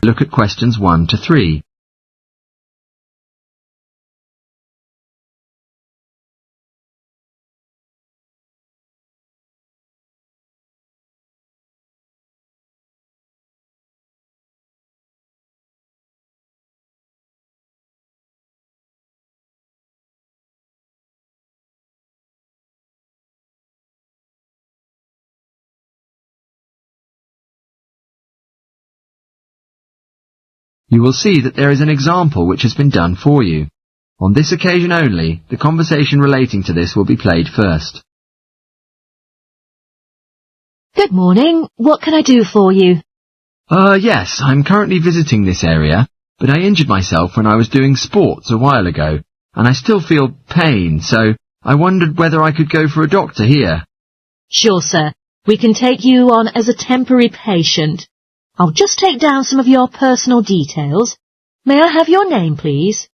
Look at questions 1 to 3. You will see that there is an example which has been done for you. On this occasion only, the conversation relating to this will be played first. Good morning. What can I do for you? Yes, I'm currently visiting this area, but I injured myself when I was doing sports a while ago, and I still feel pain, so I wondered whether I could go for a doctor here. Sure, sir. We can take you on as a temporary patient. I'll just take down some of your personal details. May I have your name, please?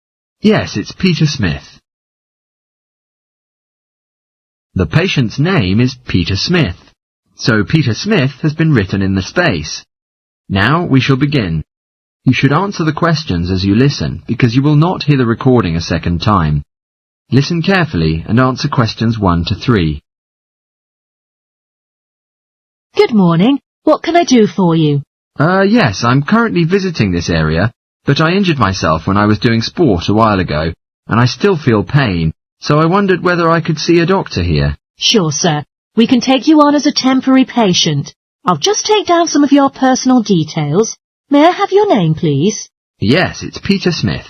Yes, it's Peter Smith. The patient's name is Peter Smith, so Peter Smith has been written in the space. Now we shall begin. You should answer the questions as you listen, because you will not hear the recording a second time. Listen carefully and answer questions 1 to 3. Good morning. What can I do for you? Yes, I'm currently visiting this area, but I injured myself when I was doing sport a while ago, and I still feel pain, so I wondered whether I could see a doctor here. Sure, sir. We can take you on as a temporary patient. I'll just take down some of your personal details. May I have your name, please? Yes, it's Peter Smith.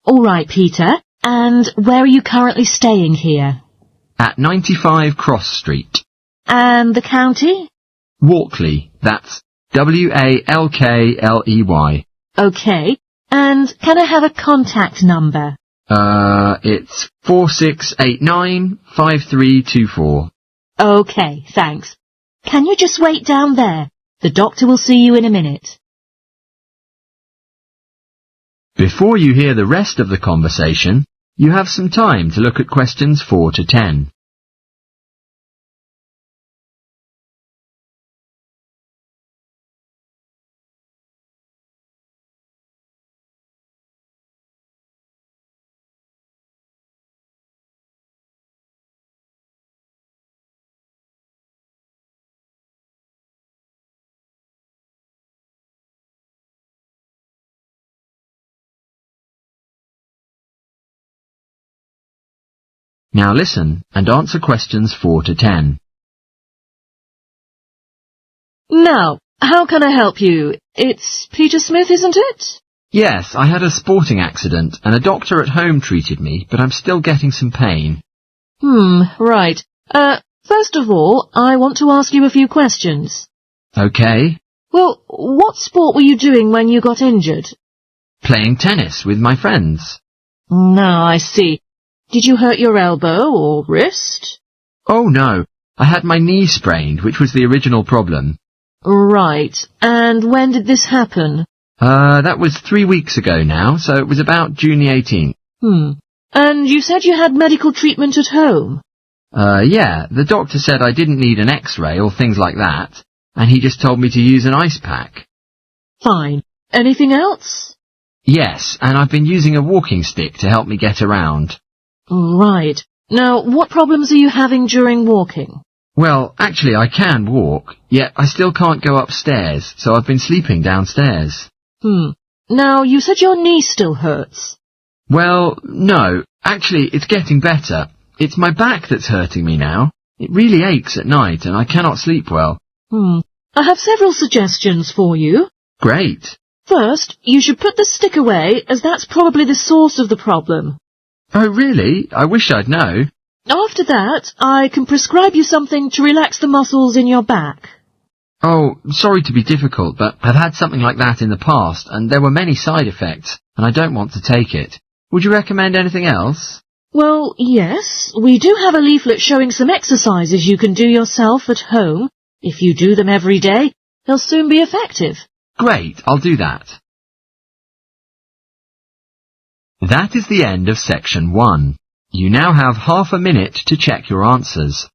All right, Peter. And where are you currently staying here? At 95 Cross Street. And the county? Walkley, that's Walkley. Okay. And can I have a contact number? It's 46895324. Okay, thanks. Can you just wait down there? The doctor will see you in a minute. Before you hear the rest of the conversation, you have some time to look at questions 4 to 10. Now listen and answer questions 4 to 10. Now, how can I help you? It's Peter Smith, isn't it? Yes, I had a sporting accident and a doctor at home treated me, but I'm still getting some pain. Right. First of all, I want to ask you a few questions. Okay. Well, what sport were you doing when you got injured? Playing tennis with my friends. Now, I see. Did you hurt your elbow or wrist? Oh no, I had my knee sprained, which was the original problem. Right. And when did this happen? That was 3 weeks ago now, so it was about June the 18th. And you said you had medical treatment at home? Yeah, the doctor said I didn't need an x-ray or things like that, and he just told me to use an ice pack. Fine. Anything else? Yes, and I've been using a walking stick to help me get around. Right. Now, what problems are you having during walking? Well, actually I can walk, yet I still can't go upstairs, so I've been sleeping downstairs. Now, you said your knee still hurts. Well, no, actually it's getting better. It's my back that's hurting me now. It really aches at night and I cannot sleep well. I have several suggestions for you. Great. First, you should put the stick away, as that's probably the source of the problem. Oh, really? I wish I'd know. After that, I can prescribe you something to relax the muscles in your back. Oh, sorry to be difficult, but I've had something like that in the past, and there were many side effects, and I don't want to take it. Would you recommend anything else? Well, yes. We do have a leaflet showing some exercises you can do yourself at home. If you do them every day, they'll soon be effective. Great, I'll do that. That is the end of section 1. You now have half a minute to check your answers.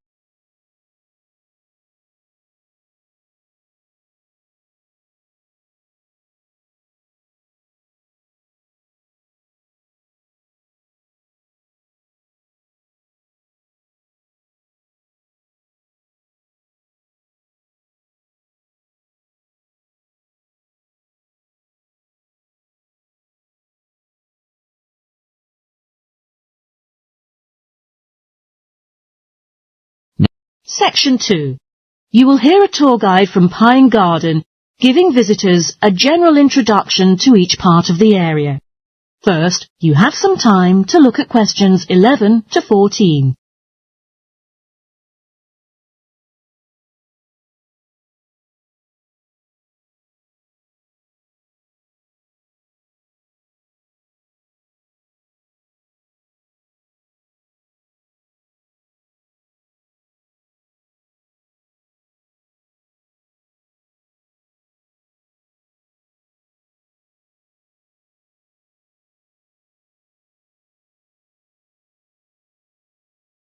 Section 2. You will hear a tour guide from Pine Garden giving visitors a general introduction to each part of the area. First, you have some time to look at questions 11 to 14.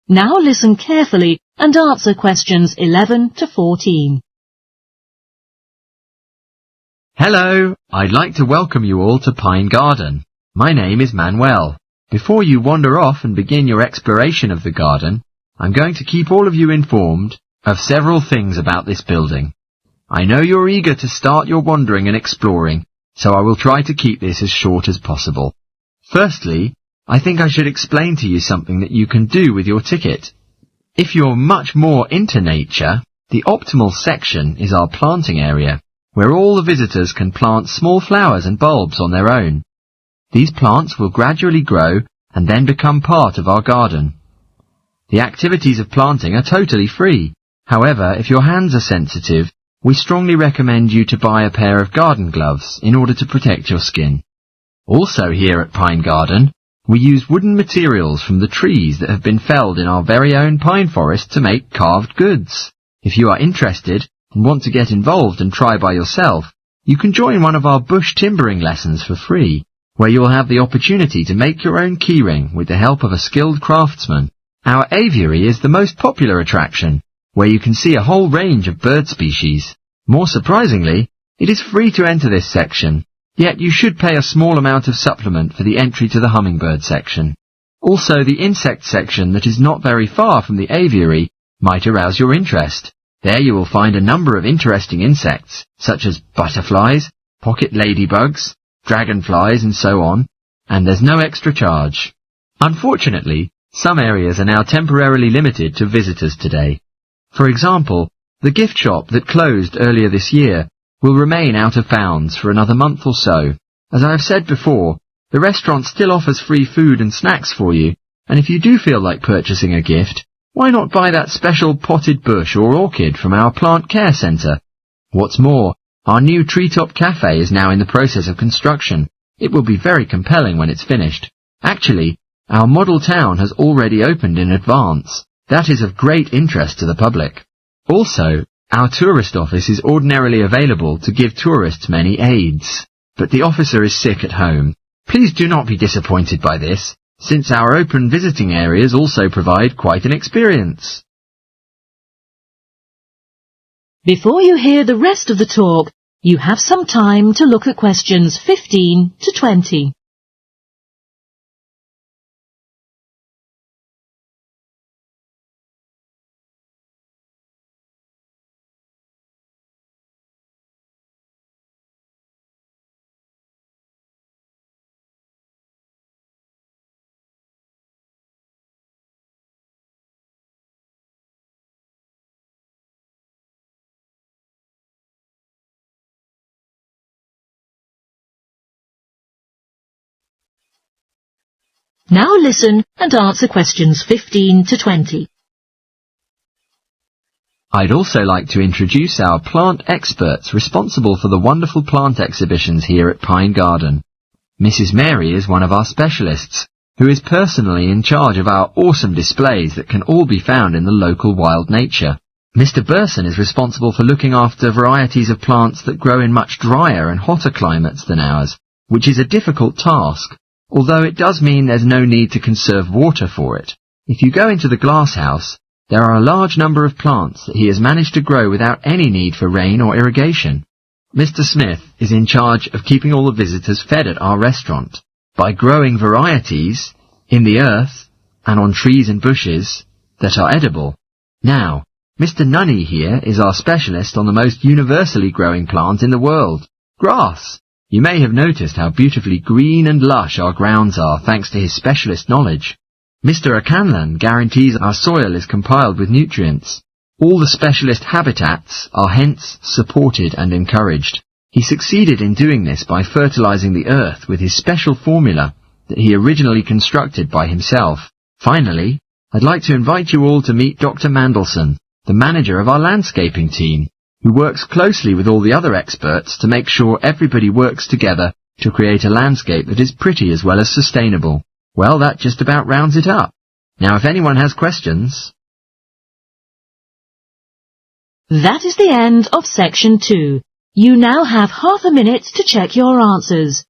Now listen carefully and answer questions 11 to 14. Hello, I'd like to welcome you all to Pine Garden. My name is Manuel. Before you wander off and begin your exploration of the garden, I'm going to keep all of you informed of several things about this building. I know you're eager to start your wandering and exploring, so I will try to keep this as short as possible. Firstly, I think I should explain to you something that you can do with your ticket. If you're much more into nature, the optimal section is our planting area, where all the visitors can plant small flowers and bulbs on their own. These plants will gradually grow and then become part of our garden. The activities of planting are totally free. However, if your hands are sensitive, we strongly recommend you to buy a pair of garden gloves in order to protect your skin. Also here at Pine Garden, we use wooden materials from the trees that have been felled in our very own pine forest to make carved goods. If you are interested and want to get involved and try by yourself, you can join one of our bush timbering lessons for free, where you will have the opportunity to make your own keyring with the help of a skilled craftsman. Our aviary is the most popular attraction, where you can see a whole range of bird species. More surprisingly, it is free to enter this section, yet you should pay a small amount of supplement for the entry to the hummingbird section. Also, the insect section that is not very far from the aviary might arouse your interest. There you will find a number of interesting insects, such as butterflies, pocket ladybugs, dragonflies and so on, and there's no extra charge. Unfortunately, some areas are now temporarily limited to visitors today. For example, the gift shop that closed earlier this year will remain out of bounds for another month or so. As I have said before, the restaurant still offers free food and snacks for you, and if you do feel like purchasing a gift, why not buy that special potted bush or orchid from our plant care centre? What's more, our new treetop cafe is now in the process of construction. It will be very compelling when it's finished. Actually, our model town has already opened in advance. That is of great interest to the public. Also, our tourist office is ordinarily available to give tourists many aids, but the officer is sick at home. Please do not be disappointed by this, since our open visiting areas also provide quite an experience. Before you hear the rest of the talk, you have some time to look at questions 15 to 20. Now listen and answer questions 15 to 20. I'd also like to introduce our plant experts responsible for the wonderful plant exhibitions here at Pine Garden. Mrs. Mary is one of our specialists, who is personally in charge of our awesome displays that can all be found in the local wild nature. Mr. Burson is responsible for looking after varieties of plants that grow in much drier and hotter climates than ours, which is a difficult task, although it does mean there's no need to conserve water for it. If you go into the glasshouse, there are a large number of plants that he has managed to grow without any need for rain or irrigation. Mr. Smith is in charge of keeping all the visitors fed at our restaurant by growing varieties in the earth and on trees and bushes that are edible. Now, Mr. Nunny here is our specialist on the most universally growing plant in the world, grass. You may have noticed how beautifully green and lush our grounds are thanks to his specialist knowledge. Mr. O'Canlan guarantees our soil is compiled with nutrients. All the specialist habitats are hence supported and encouraged. He succeeded in doing this by fertilizing the earth with his special formula that he originally constructed by himself. Finally, I'd like to invite you all to meet Dr. Mandelson, the manager of our landscaping team, who works closely with all the other experts to make sure everybody works together to create a landscape that is pretty as well as sustainable. Well, that just about rounds it up. Now, if anyone has questions... That is the end of section 2. You now have half a minute to check your answers.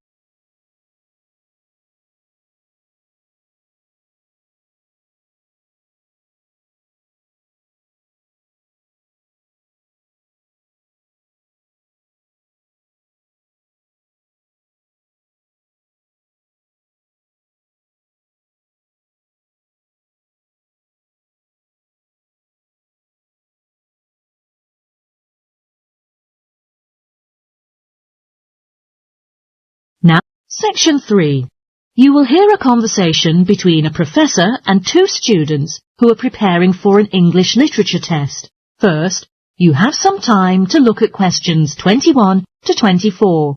Now, section 3. You will hear a conversation between a professor and two students who are preparing for an English literature test. First, you have some time to look at questions 21 to 24.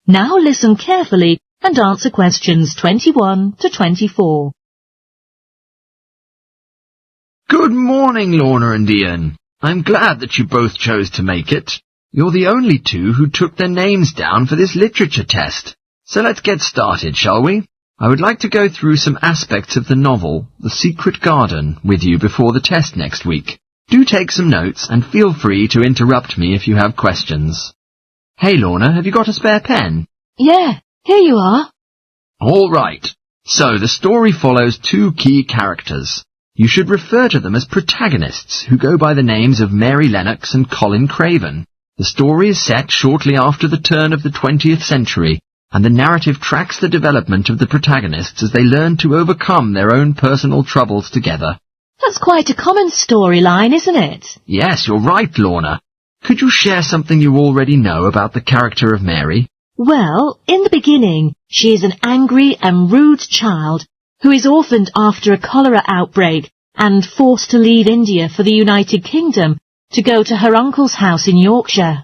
Now listen carefully and answer questions 21 to 24. Good morning, Lorna and Ian. I'm glad that you both chose to make it. You're the only two who took their names down for this literature test. So let's get started, shall we? I would like to go through some aspects of the novel, The Secret Garden, with you before the test next week. Do take some notes and feel free to interrupt me if you have questions. Hey, Lorna, have you got a spare pen? Yeah, here you are. All right. So the story follows two key characters. You should refer to them as protagonists who go by the names of Mary Lennox and Colin Craven. The story is set shortly after the turn of the 20th century, and the narrative tracks the development of the protagonists as they learn to overcome their own personal troubles together. That's quite a common storyline, isn't it? Yes, you're right, Lorna. Could you share something you already know about the character of Mary? Well, in the beginning, she is an angry and rude child who is orphaned after a cholera outbreak and forced to leave India for the United Kingdom to go to her uncle's house in Yorkshire.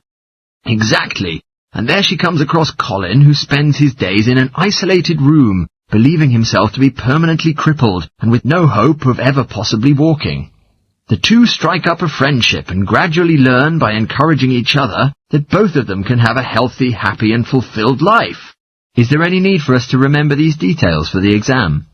Exactly. And there she comes across Colin, who spends his days in an isolated room, believing himself to be permanently crippled and with no hope of ever possibly walking. The two strike up a friendship and gradually learn by encouraging each other that both of them can have a healthy, happy and fulfilled life. Is there any need for us to remember these details for the exam?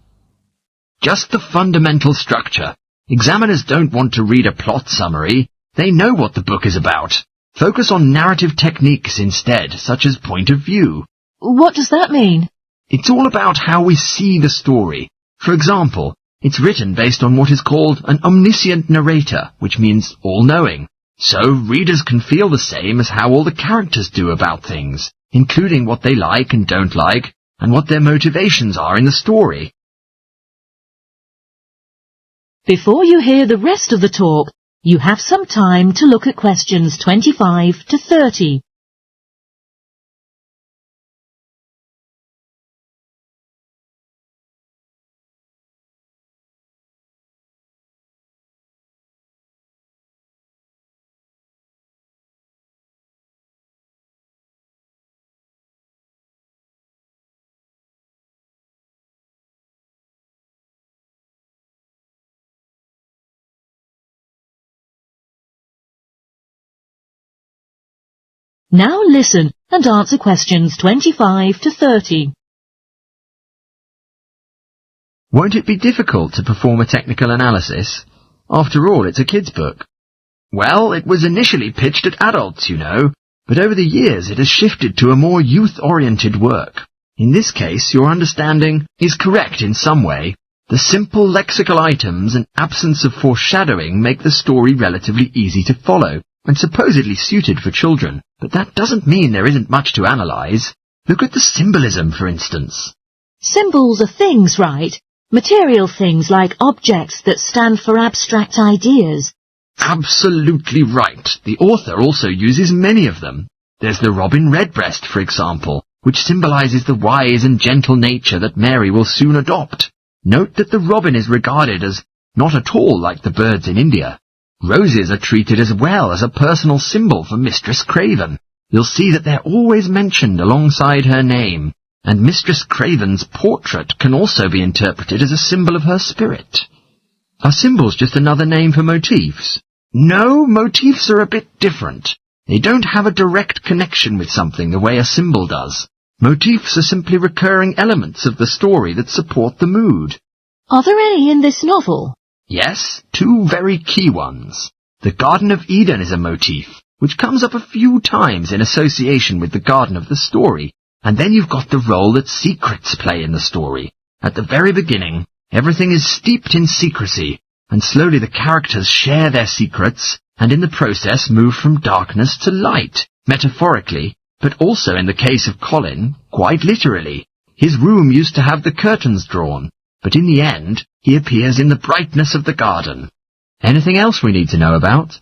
Just the fundamental structure. Examiners don't want to read a plot summary. They know what the book is about. Focus on narrative techniques instead, such as point of view. What does that mean? It's all about how we see the story. For example, it's written based on what is called an omniscient narrator, which means all-knowing. So readers can feel the same as how all the characters do about things, including what they like and don't like, and what their motivations are in the story. Before you hear the rest of the talk, you have some time to look at questions 25 to 30. Now listen and answer questions 25 to 30. Won't it be difficult to perform a technical analysis? After all, it's a kid's book. Well, it was initially pitched at adults, you know, but over the years it has shifted to a more youth-oriented work. In this case, your understanding is correct in some way. The simple lexical items and absence of foreshadowing make the story relatively easy to follow and supposedly suited for children, but that doesn't mean there isn't much to analyse. Look at the symbolism, for instance. Symbols are things, right? Material things like objects that stand for abstract ideas. Absolutely right. The author also uses many of them. There's the robin redbreast, for example, which symbolises the wise and gentle nature that Mary will soon adopt. Note that the robin is regarded as not at all like the birds in India. Roses are treated as well as a personal symbol for Mistress Craven. You'll see that they're always mentioned alongside her name, and Mistress Craven's portrait can also be interpreted as a symbol of her spirit. Are symbols just another name for motifs? No, motifs are a bit different. They don't have a direct connection with something the way a symbol does. Motifs are simply recurring elements of the story that support the mood. Are there any in this novel? Yes, two very key ones. The Garden of Eden is a motif, which comes up a few times in association with the garden of the story, and then you've got the role that secrets play in the story. At the very beginning, everything is steeped in secrecy, and slowly the characters share their secrets, and in the process move from darkness to light, metaphorically, but also in the case of Colin, quite literally. His room used to have the curtains drawn, but in the end, he appears in the brightness of the garden. Anything else we need to know about?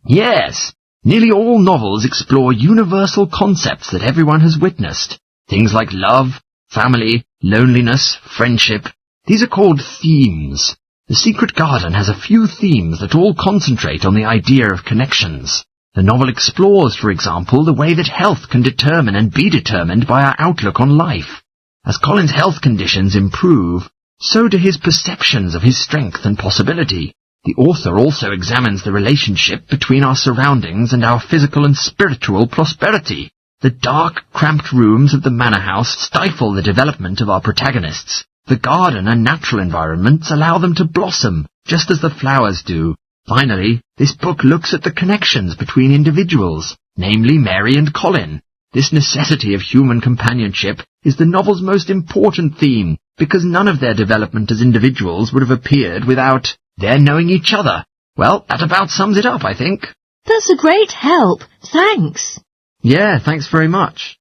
Yes, nearly all novels explore universal concepts that everyone has witnessed. Things like love, family, loneliness, friendship. These are called themes. The Secret Garden has a few themes that all concentrate on the idea of connections. The novel explores, for example, the way that health can determine and be determined by our outlook on life. As Colin's health conditions improve, so do his perceptions of his strength and possibility. The author also examines the relationship between our surroundings and our physical and spiritual prosperity. The dark, cramped rooms of the manor house stifle the development of our protagonists. The garden and natural environments allow them to blossom, just as the flowers do. Finally, this book looks at the connections between individuals, namely Mary and Colin. This necessity of human companionship is the novel's most important theme, because none of their development as individuals would have appeared without their knowing each other. Well, that about sums it up, I think. That's a great help. Thanks. Yeah, thanks very much.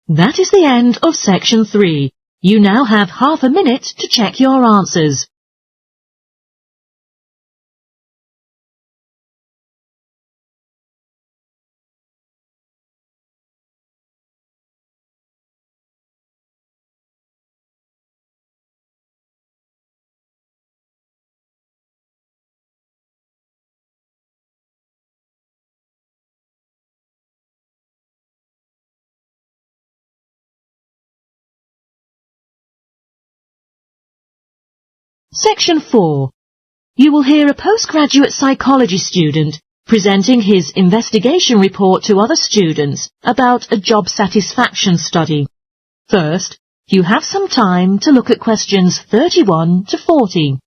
That is the end of section 3. You now have half a minute to check your answers. Section 4. You will hear a postgraduate psychology student presenting his investigation report to other students about a job satisfaction study. First, you have some time to look at questions 31 to 40.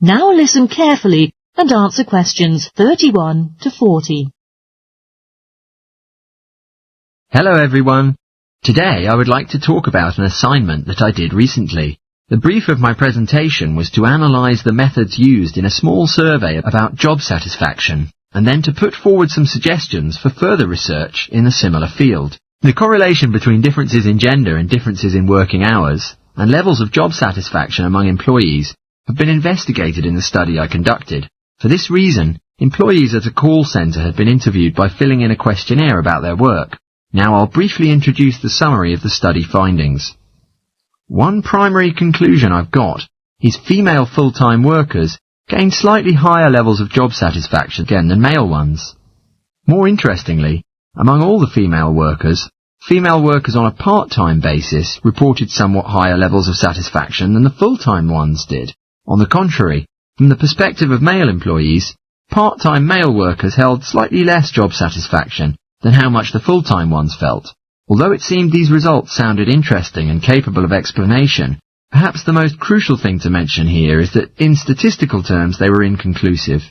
Now listen carefully and answer questions 31 to 40. Hello everyone. Today I would like to talk about an assignment that I did recently. The brief of my presentation was to analyse the methods used in a small survey about job satisfaction, and then to put forward some suggestions for further research in a similar field. The correlation between differences in gender and differences in working hours, and levels of job satisfaction among employees, have been investigated in the study I conducted. For this reason, employees at a call centre had been interviewed by filling in a questionnaire about their work. Now I'll briefly introduce the summary of the study findings. One primary conclusion I've got is female full-time workers gain slightly higher levels of job satisfaction again than male ones. More interestingly, among all the female workers, Female workers on a part-time basis reported somewhat higher levels of satisfaction than the full-time ones did. On the contrary, from the perspective of male employees, part-time male workers held slightly less job satisfaction than how much the full-time ones felt. Although it seemed these results sounded interesting and capable of explanation, perhaps the most crucial thing to mention here is that in statistical terms they were inconclusive.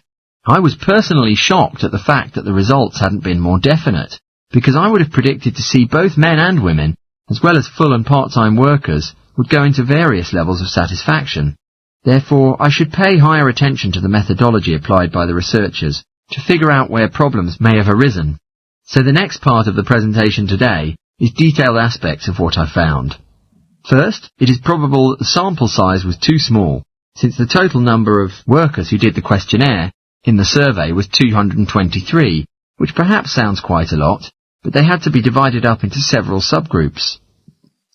I was personally shocked at the fact that the results hadn't been more definite, because I would have predicted to see both men and women, as well as full and part-time workers, would go into various levels of satisfaction. Therefore, I should pay higher attention to the methodology applied by the researchers to figure out where problems may have arisen. So the next part of the presentation today is detailed aspects of what I found. First, it is probable that the sample size was too small, since the total number of workers who did the questionnaire in the survey was 223, which perhaps sounds quite a lot, but they had to be divided up into several subgroups.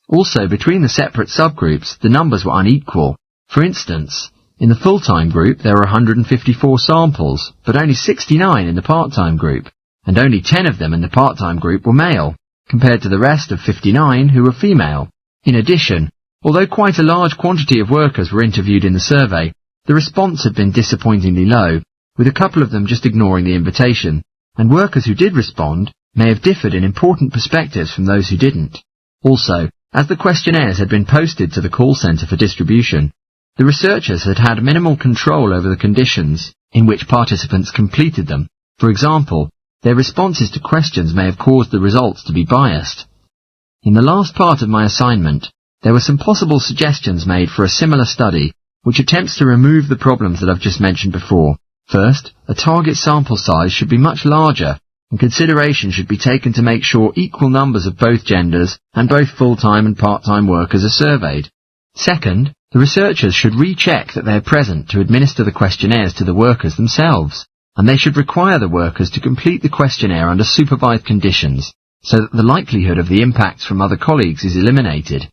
Also, between the separate subgroups, the numbers were unequal. For instance, in the full-time group there were 154 samples, but only 69 in the part-time group, and only 10 of them in the part-time group were male, compared to the rest of 59 who were female. In addition, although quite a large quantity of workers were interviewed in the survey, the response had been disappointingly low, with a couple of them just ignoring the invitation, and workers who did respond may have differed in important perspectives from those who didn't. Also, as the questionnaires had been posted to the call centre for distribution, the researchers had had minimal control over the conditions in which participants completed them. For example, their responses to questions may have caused the results to be biased. In the last part of my assignment, there were some possible suggestions made for a similar study which attempts to remove the problems that I've just mentioned before. First, a target sample size should be much larger, and consideration should be taken to make sure equal numbers of both genders and both full-time and part-time workers are surveyed. Second, the researchers should recheck that they are present to administer the questionnaires to the workers themselves, and they should require the workers to complete the questionnaire under supervised conditions, so that the likelihood of the impacts from other colleagues is eliminated.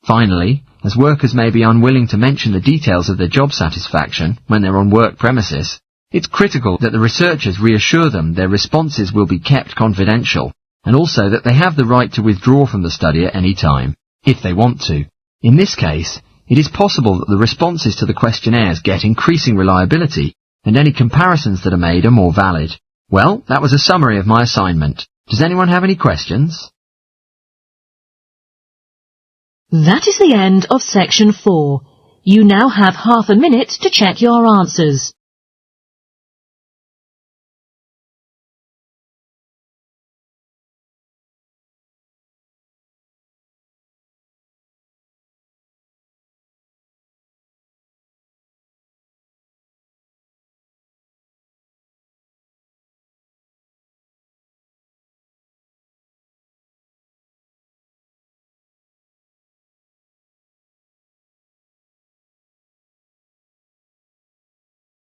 Finally, as workers may be unwilling to mention the details of their job satisfaction when they're on work premises, it's critical that the researchers reassure them their responses will be kept confidential, and also that they have the right to withdraw from the study at any time, if they want to. In this case, it is possible that the responses to the questionnaires get increasing reliability, and any comparisons that are made are more valid. Well, that was a summary of my assignment. Does anyone have any questions? That is the end of section 4. You now have half a minute to check your answers.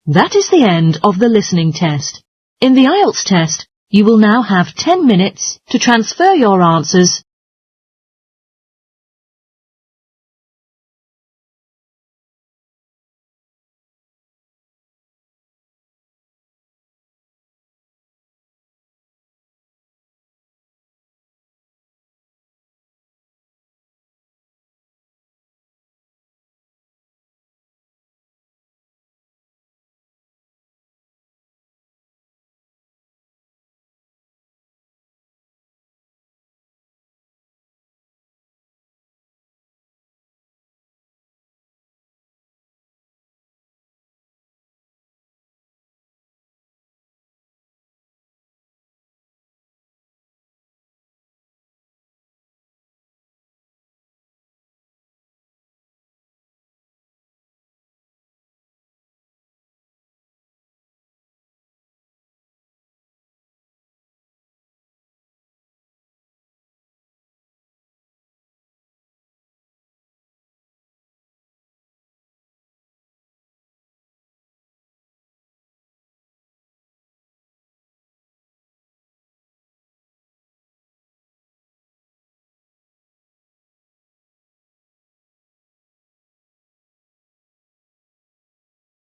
That is the end of the listening test. In the Ielts test, you will now have 10 minutes to transfer your answers